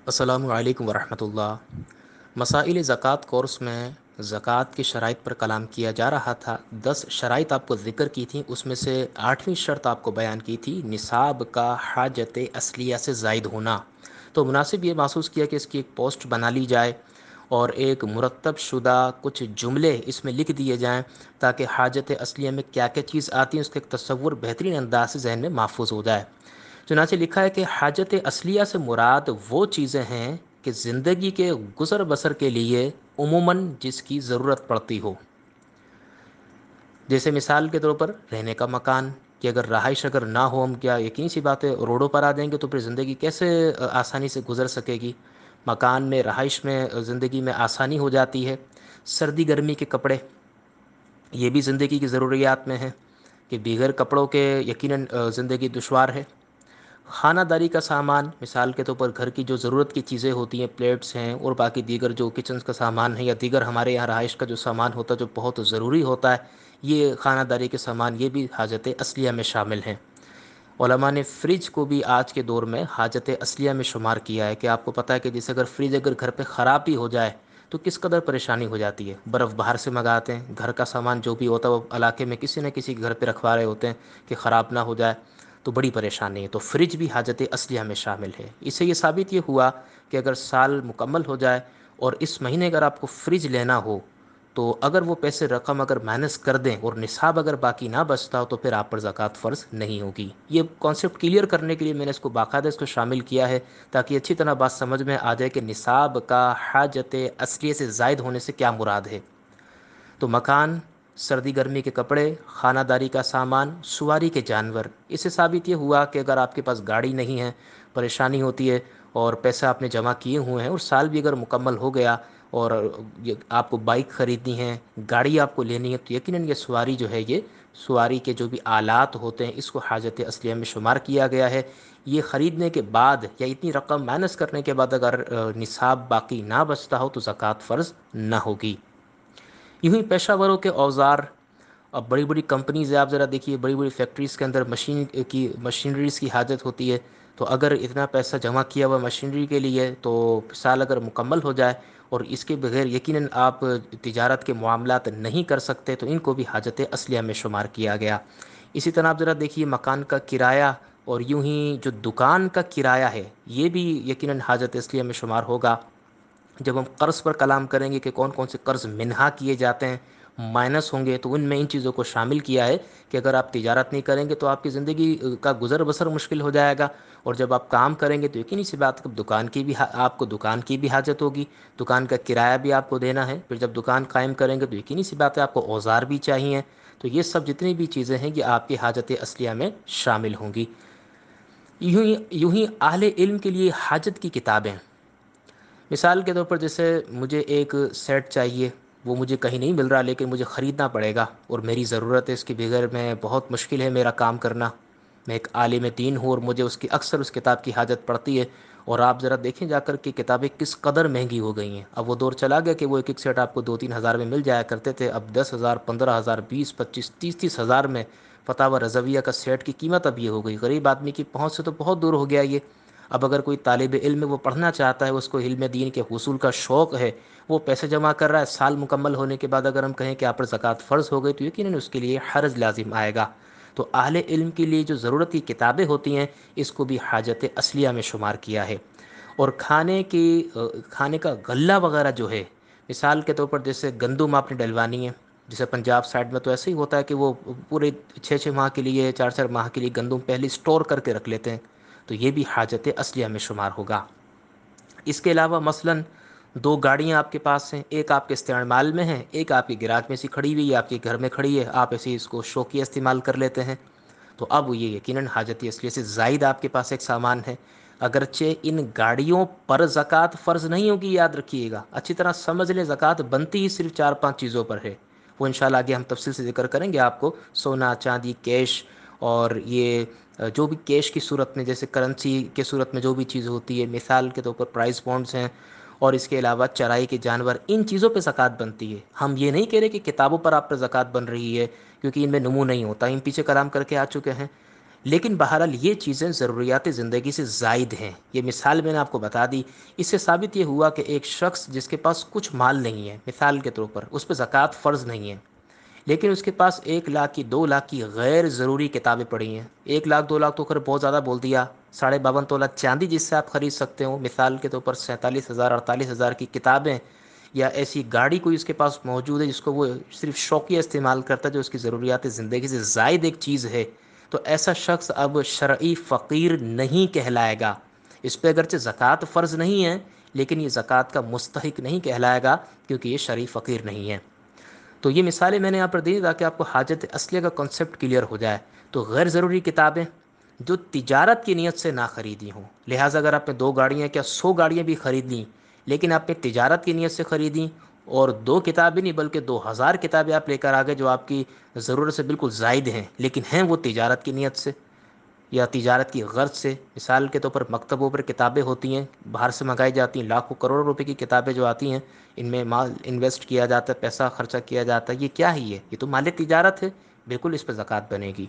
السلام علیکم ورحمۃ اللہ۔ مسائل زکوٰۃ کورس میں زکوٰۃ کی شرائط پر کلام کیا جا رہا تھا۔ 10 شرائط آپ کو ذکر کی تھیں، اس میں سے 8ویں شرط آپ کو بیان کی تھی نصاب کا حاجت اصلیہ سے زائد ہونا۔ تو مناسب یہ محسوس کیا کہ اس کی ایک پوسٹ بنا لی جائے اور ایک مرتب شدہ کچھ جملے اس میں لکھ دیے جائیں تاکہ حاجت اصلیہ میں کیا کیا چیز آتی ہے اس کا ایک تصور بہترین انداز سے ذہن میں محفوظ ہو جائے۔ چنانچہ لکھا ہے کہ حاجت اصلیہ سے مراد وہ چیزیں ہیں کہ زندگی کے گزر بسر کے لیے عموماً جس کی ضرورت پڑتی ہو، جیسے مثال کے طور پر رہنے کا مکان، کہ اگر رہائش اگر نہ ہو، ہم کیا یقینی سی بات ہے روڈوں پر آ جائیں گے تو پھر زندگی کیسے آسانی سے گزر سکے گی۔ مکان میں رہائش میں زندگی میں آسانی ہو جاتی ہے۔ سردی گرمی کے کپڑے یہ بھی زندگی کی ضروریات میں ہیں کہ بغیر کپڑوں کے یقیناً زندگی دشوار ہے۔ خانہ داری کا سامان، مثال کے طور پر گھر کی جو ضرورت کی چیزیں ہوتی ہیں، پلیٹس ہیں اور باقی دیگر جو کچنز کا سامان ہے یا دیگر ہمارے یہاں رہائش کا جو سامان ہوتا ہے جو بہت ضروری ہوتا ہے، یہ خانہ داری کے سامان یہ بھی حاجت اصلیہ میں شامل ہیں۔ علماء نے فریج کو بھی آج کے دور میں حاجت اصلیہ میں شمار کیا ہے کہ آپ کو پتہ ہے کہ جیسے اگر فریج اگر گھر پہ خراب بھی ہو جائے تو کس قدر پریشانی ہو جاتی ہے۔ برف باہر سے منگاتے ہیں، گھر کا سامان جو بھی ہوتا ہے وہ علاقے میں کسی نہ کسی گھر پہ رکھوا رہے ہوتے ہیں کہ خراب نہ ہو جائے، تو بڑی پریشانی ہے۔ تو فریج بھی حاجت اصلیہ میں شامل ہے۔ اس سے یہ ثابت یہ ہوا کہ اگر سال مکمل ہو جائے اور اس مہینے اگر آپ کو فریج لینا ہو تو اگر وہ پیسے رقم اگر مائنس کر دیں اور نصاب اگر باقی نہ بچتا ہو تو پھر آپ پر زکوٰۃ فرض نہیں ہوگی۔ یہ کانسیپٹ کلیئر کرنے کے لیے میں نے اس کو باقاعدہ اس کو شامل کیا ہے تاکہ اچھی طرح بات سمجھ میں آ جائے کہ نصاب کا حاجت اصلیہ سے زائد ہونے سے کیا مراد ہے۔ تو مکان، سردی گرمی کے کپڑے، خانہ داری کا سامان، سواری کے جانور، اس سے ثابت یہ ہوا کہ اگر آپ کے پاس گاڑی نہیں ہے، پریشانی ہوتی ہے اور پیسہ آپ نے جمع کیے ہوئے ہیں اور سال بھی اگر مکمل ہو گیا اور آپ کو بائک خریدنی ہے، گاڑی آپ کو لینی ہے، تو یقیناً یہ سواری جو ہے یہ سواری کے جو بھی آلات ہوتے ہیں اس کو حاجت اصلیہ میں شمار کیا گیا ہے۔ یہ خریدنے کے بعد یا اتنی رقم مائنس کرنے کے بعد اگر نصاب باقی نہ بچتا ہو تو زکوٰۃ فرض نہ ہوگی۔ یوں ہی پیشہ وروں کے اوزار، اب بڑی بڑی کمپنیز ہیں، آپ ذرا دیکھیے بڑی بڑی فیکٹریز کے اندر مشینریز کی حاجت ہوتی ہے، تو اگر اتنا پیسہ جمع کیا ہوا مشینری کے لیے تو سال اگر مکمل ہو جائے اور اس کے بغیر یقیناً آپ تجارت کے معاملات نہیں کر سکتے تو ان کو بھی حاجت اصلیہ میں شمار کیا گیا۔ اسی طرح آپ ذرا دیکھیے مکان کا کرایہ اور یوں ہی جو دکان کا کرایہ ہے یہ بھی یقیناً حاجت اصلیہ میں شمار ہوگا۔ جب ہم قرض پر کلام کریں گے کہ کون کون سے قرض منہا کیے جاتے ہیں، مائنس ہوں گے، تو ان میں ان چیزوں کو شامل کیا ہے کہ اگر آپ تجارت نہیں کریں گے تو آپ کی زندگی کا گزر بسر مشکل ہو جائے گا، اور جب آپ کام کریں گے تو یقینی سی بات دکان کی بھی آپ کو دکان کی بھی حاجت ہوگی، دکان کا کرایہ بھی آپ کو دینا ہے، پھر جب دکان قائم کریں گے تو یقینی سی بات ہے آپ کو اوزار بھی چاہیے۔ تو یہ سب جتنی بھی چیزیں ہیں یہ آپ کی حاجت اصلیہ میں شامل ہوں گی۔ یوں ہی اہل علم کے لیے حاجت کی کتابیں، مثال کے طور پر جیسے مجھے ایک سیٹ چاہیے، وہ مجھے کہیں نہیں مل رہا لیکن مجھے خریدنا پڑے گا اور میری ضرورت ہے، اس کے بغیر میں بہت مشکل ہے میرا کام کرنا، میں ایک عالم دین ہوں اور مجھے اس کی اکثر اس کتاب کی حاجت پڑتی ہے، اور آپ ذرا دیکھیں جا کر کہ کتابیں کس قدر مہنگی ہو گئی ہیں۔ اب وہ دور چلا گیا کہ وہ ایک ایک سیٹ آپ کو 2-3 ہزار میں مل جایا کرتے تھے، اب 10,000، 15,000، 20، 25، 30 ہزار میں فتاوی رضویہ کا سیٹ کی قیمت اب یہ ہو گئی۔ غریب آدمی کی پہنچ سے تو بہت دور ہو گیا یہ۔ اب اگر کوئی طالب علم وہ پڑھنا چاہتا ہے، اس کو علم دین کے حصول کا شوق ہے، وہ پیسے جمع کر رہا ہے، سال مکمل ہونے کے بعد اگر ہم کہیں کہ آپ پر زکوٰۃ فرض ہو گئی تو یقیناً اس کے لیے حرج لازم آئے گا۔ تو اہل علم کے لیے جو ضرورت کی کتابیں ہوتی ہیں اس کو بھی حاجت اصلیہ میں شمار کیا ہے۔ اور کھانے کا غلہ وغیرہ جو ہے، مثال کے طور پر جیسے گندم آپ نے ڈلوانی ہے، جیسے پنجاب سائڈ میں تو ایسے ہی ہوتا ہے کہ وہ پورے 6-6 ماہ کے لیے، 4-4 ماہ کے لیے گندم پہلے اسٹور کر کے رکھ لیتے ہیں، تو یہ بھی حاجت اصلیہ میں شمار ہوگا۔ اس کے علاوہ مثلاً 2 گاڑیاں آپ کے پاس ہیں، ایک آپ کے استعمال میں ہے، ایک آپ کی گراج میں سی کھڑی ہوئی ہے، آپ کے گھر میں کھڑی ہے، آپ ایسے اس کو شوقیہ استعمال کر لیتے ہیں، تو اب یہ یقیناً حاجت اصلیہ سے زائد آپ کے پاس ایک سامان ہے۔ اگرچہ ان گاڑیوں پر زکوٰۃ فرض نہیں ہوگی، یاد رکھیے گا، اچھی طرح سمجھ لیں، زکوٰۃ بنتی ہی صرف 4-5 چیزوں پر ہے، وہ انشاءاللہ آگے ہم تفصیل سے ذکر کریں گے آپ کو، سونا، چاندی، کیش، اور یہ جو بھی کیش کی صورت میں جیسے کرنسی کے صورت میں جو بھی چیز ہوتی ہے، مثال کے طور پر پرائز بانڈز ہیں، اور اس کے علاوہ چرائی کے جانور، ان چیزوں پہ زکوٰۃ بنتی ہے۔ ہم یہ نہیں کہہ رہے کہ کتابوں پر آپ پر زکوٰۃ بن رہی ہے کیونکہ ان میں نمو نہیں ہوتا، ان پیچھے کلام کر کے آ چکے ہیں۔ لیکن بہرحال یہ چیزیں ضروریات زندگی سے زائد ہیں. یہ مثال میں نے آپ کو بتا دی. اس سے ثابت یہ ہوا کہ ایک شخص جس کے پاس کچھ مال نہیں ہے، مثال کے طور پر اس پہ زکوٰۃ فرض نہیں ہے، لیکن اس کے پاس 1 لاکھ کی 2 لاکھ کی غیر ضروری کتابیں پڑھی ہیں. 1 لاکھ 2 لاکھ تو کر بہت زیادہ بول دیا. 52.5 تولہ چاندی جس سے آپ خرید سکتے ہو، مثال کے طور پر 47,000 48,000 کی کتابیں، یا ایسی گاڑی کوئی اس کے پاس موجود ہے جس کو وہ صرف شوقیہ استعمال کرتا ہے، جو اس کی ضروریات زندگی سے زائد ایک چیز ہے، تو ایسا شخص اب شرعی فقیر نہیں کہلائے گا. اس پہ اگرچہ زکوٰۃ فرض نہیں ہے، لیکن یہ زکوٰۃ کا مستحق نہیں کہلائے گا، کیونکہ یہ شرعی فقیر نہیں ہے. تو یہ مثالیں میں نے یہاں پر دی تاکہ آپ کو حاجت اصلیہ کا کنسیپٹ کلیئر ہو جائے. تو غیر ضروری کتابیں جو تجارت کی نیت سے نہ خریدی ہوں، لہٰذا اگر آپ نے 2 گاڑیاں کیا 100 گاڑیاں بھی خرید لیں، لیکن آپ نے تجارت کی نیت سے خریدیں، اور 2 کتابیں نہیں بلکہ 2,000 کتابیں آپ لے کر آگے جو آپ کی ضرورت سے بالکل زائد ہیں، لیکن ہیں وہ تجارت کی نیت سے یا تجارت کی غرض سے. مثال کے طور پر مکتبوں پر کتابیں ہوتی ہیں، باہر سے منگائی جاتی ہیں، لاکھوں کروڑوں روپے کی کتابیں جو آتی ہیں، ان میں مال انویسٹ کیا جاتا ہے، پیسہ خرچہ کیا جاتا ہے. یہ کیا ہے؟ یہ تو مال تجارت ہے، بالکل اس پہ زکوٰۃ بنے گی.